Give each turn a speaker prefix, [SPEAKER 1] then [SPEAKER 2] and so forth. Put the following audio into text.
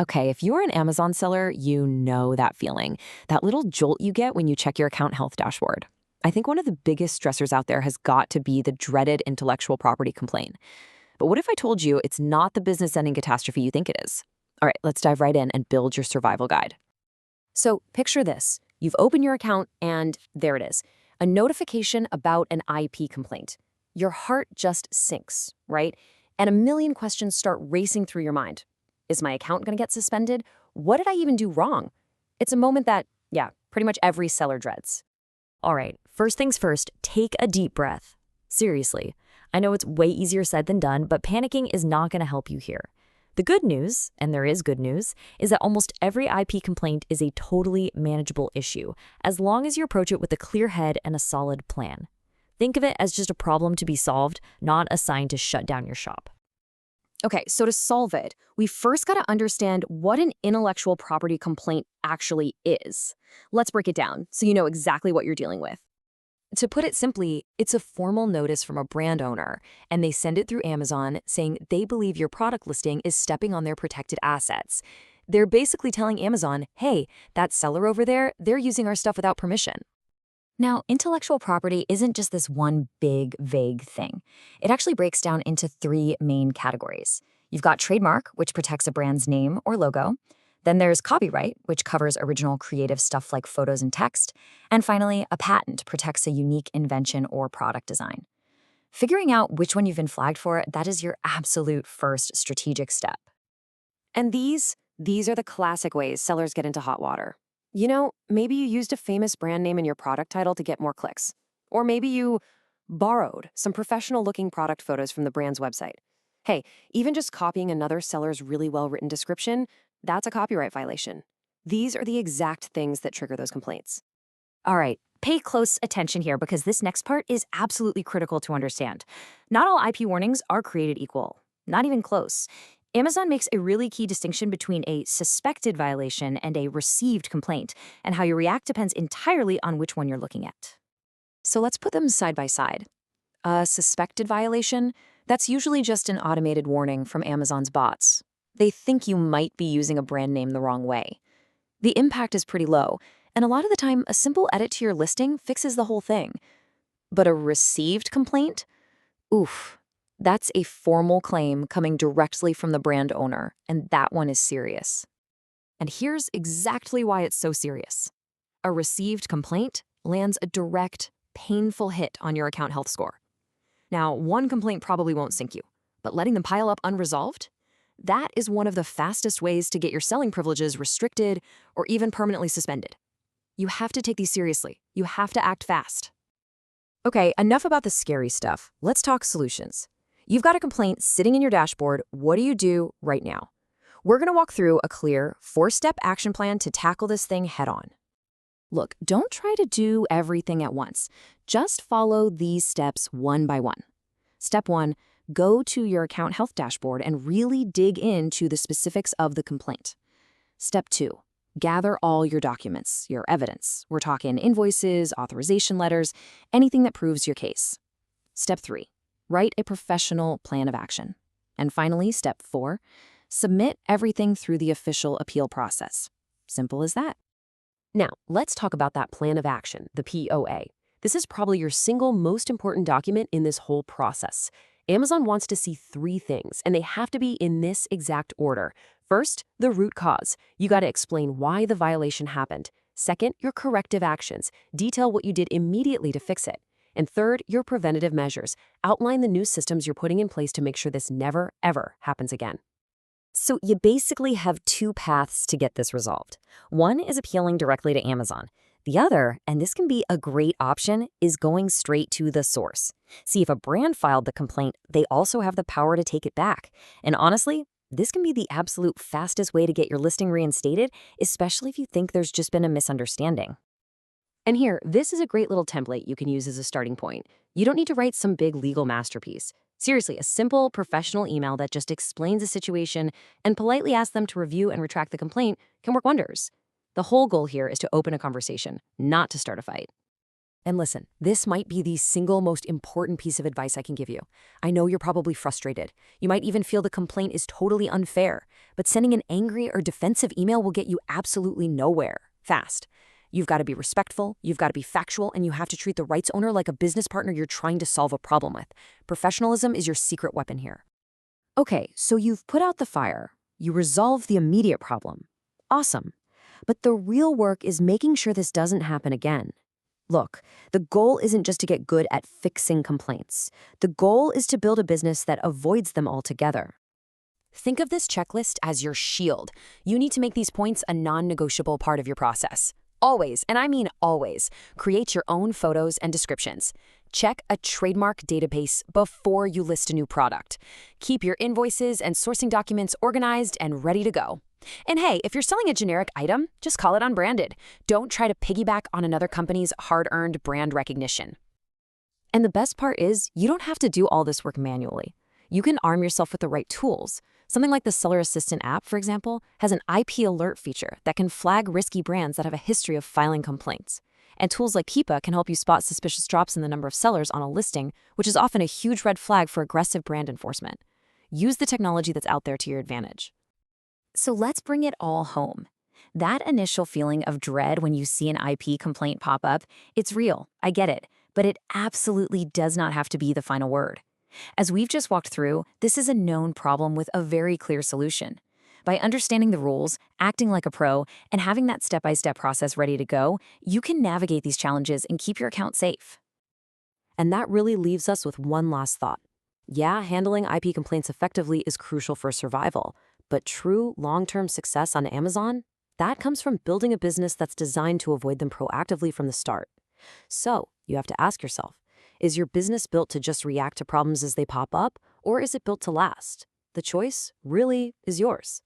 [SPEAKER 1] Okay, if you're an Amazon seller, you know that feeling, that little jolt you get when you check your account health dashboard. I think one of the biggest stressors out there has got to be the dreaded intellectual property complaint. But what if I told you it's not the business ending catastrophe you think it is? All right, let's dive right in and build your survival guide. So picture this. You've opened your account and there it is, a notification about an IP complaint. Your heart just sinks, right? And a million questions start racing through your mind. Is my account going to get suspended? What did I even do wrong? It's a moment that, yeah, pretty much every seller dreads.
[SPEAKER 2] All right, first things first, take a deep breath. Seriously, I know it's way easier said than done, but panicking is not going to help you here. The good news, and there is good news, is that almost every IP complaint is a totally manageable issue, as long as you approach it with a clear head and a solid plan. Think of it as just a problem to be solved, not a sign to shut down your shop.
[SPEAKER 1] Okay, so to solve it, we first got to understand what an intellectual property complaint actually is. Let's break it down so you know exactly what you're dealing with. To put it simply, it's a formal notice from a brand owner, and they send it through Amazon saying they believe your product listing is stepping on their protected assets. They're basically telling Amazon, hey, that seller over there, they're using our stuff without permission. Now, intellectual property isn't just this one big, vague thing. It actually breaks down into three main categories. You've got trademark, which protects a brand's name or logo. Then there's copyright, which covers original creative stuff like photos and text. And finally, a patent protects a unique invention or product design. Figuring out which one you've been flagged for, that is your absolute first strategic step. And these are the classic ways sellers get into hot water. You know, maybe you used a famous brand name in your product title to get more clicks. Or maybe you borrowed some professional-looking product photos from the brand's website. Hey, even just copying another seller's really well-written description, that's a copyright violation. These are the exact things that trigger those complaints. All right, pay close attention here because this next part is absolutely critical to understand. Not all IP warnings are created equal, not even close. Amazon makes a really key distinction between a suspected violation and a received complaint, and how you react depends entirely on which one you're looking at. So let's put them side by side. A suspected violation, that's usually just an automated warning from Amazon's bots. They think you might be using a brand name the wrong way. The impact is pretty low, and a lot of the time, a simple edit to your listing fixes the whole thing. But a received complaint? Oof. That's a formal claim coming directly from the brand owner, and that one is serious. And here's exactly why it's so serious. A received complaint lands a direct, painful hit on your account health score. Now, one complaint probably won't sink you, but letting them pile up unresolved? That is one of the fastest ways to get your selling privileges restricted or even permanently suspended. You have to take these seriously. You have to act fast. Okay, enough about the scary stuff. Let's talk solutions. You've got a complaint sitting in your dashboard. What do you do right now? We're going to walk through a clear 4-step action plan to tackle this thing head on. Look, don't try to do everything at once. Just follow these steps one by one. Step 1, go to your account health dashboard and really dig into the specifics of the complaint. Step 2, gather all your documents, your evidence. We're talking invoices, authorization letters, anything that proves your case. Step 3, write a professional plan of action. And finally, step 4, submit everything through the official appeal process. Simple as that. Now, let's talk about that plan of action, the POA. This is probably your single most important document in this whole process. Amazon wants to see 3 things, and they have to be in this exact order. First, the root cause. You got to explain why the violation happened. Second, your corrective actions. Detail what you did immediately to fix it. And third, your preventative measures. Outline the new systems you're putting in place to make sure this never, ever happens again. So you basically have 2 paths to get this resolved. One is appealing directly to Amazon. The other, and this can be a great option, is going straight to the source. See, if a brand filed the complaint, they also have the power to take it back. And honestly, this can be the absolute fastest way to get your listing reinstated, especially if you think there's just been a misunderstanding. And here, this is a great little template you can use as a starting point. You don't need to write some big legal masterpiece. Seriously, a simple, professional email that just explains the situation and politely asks them to review and retract the complaint can work wonders. The whole goal here is to open a conversation, not to start a fight. And listen, this might be the single most important piece of advice I can give you. I know you're probably frustrated. You might even feel the complaint is totally unfair, but sending an angry or defensive email will get you absolutely nowhere fast. You've got to be respectful, you've got to be factual, and you have to treat the rights owner like a business partner you're trying to solve a problem with. Professionalism is your secret weapon here. Okay, so you've put out the fire. You resolve the immediate problem. Awesome. But the real work is making sure this doesn't happen again. Look, the goal isn't just to get good at fixing complaints. The goal is to build a business that avoids them altogether. Think of this checklist as your shield. You need to make these points a non-negotiable part of your process. Always, and I mean always, create your own photos and descriptions. Check a trademark database before you list a new product. Keep your invoices and sourcing documents organized and ready to go. And hey, if you're selling a generic item, just call it unbranded. Don't try to piggyback on another company's hard-earned brand recognition. And the best part is, you don't have to do all this work manually. You can arm yourself with the right tools. Something like the Seller Assistant app, for example, has an IP alert feature that can flag risky brands that have a history of filing complaints. And tools like Keepa can help you spot suspicious drops in the number of sellers on a listing, which is often a huge red flag for aggressive brand enforcement. Use the technology that's out there to your advantage. So let's bring it all home. That initial feeling of dread when you see an IP complaint pop up, it's real, I get it, but it absolutely does not have to be the final word. As we've just walked through, this is a known problem with a very clear solution. By understanding the rules, acting like a pro, and having that step-by-step process ready to go, you can navigate these challenges and keep your account safe. And that really leaves us with one last thought. Yeah, handling IP complaints effectively is crucial for survival, but true long-term success on Amazon, that comes from building a business that's designed to avoid them proactively from the start. So, you have to ask yourself, is your business built to just react to problems as they pop up, or is it built to last? The choice really is yours.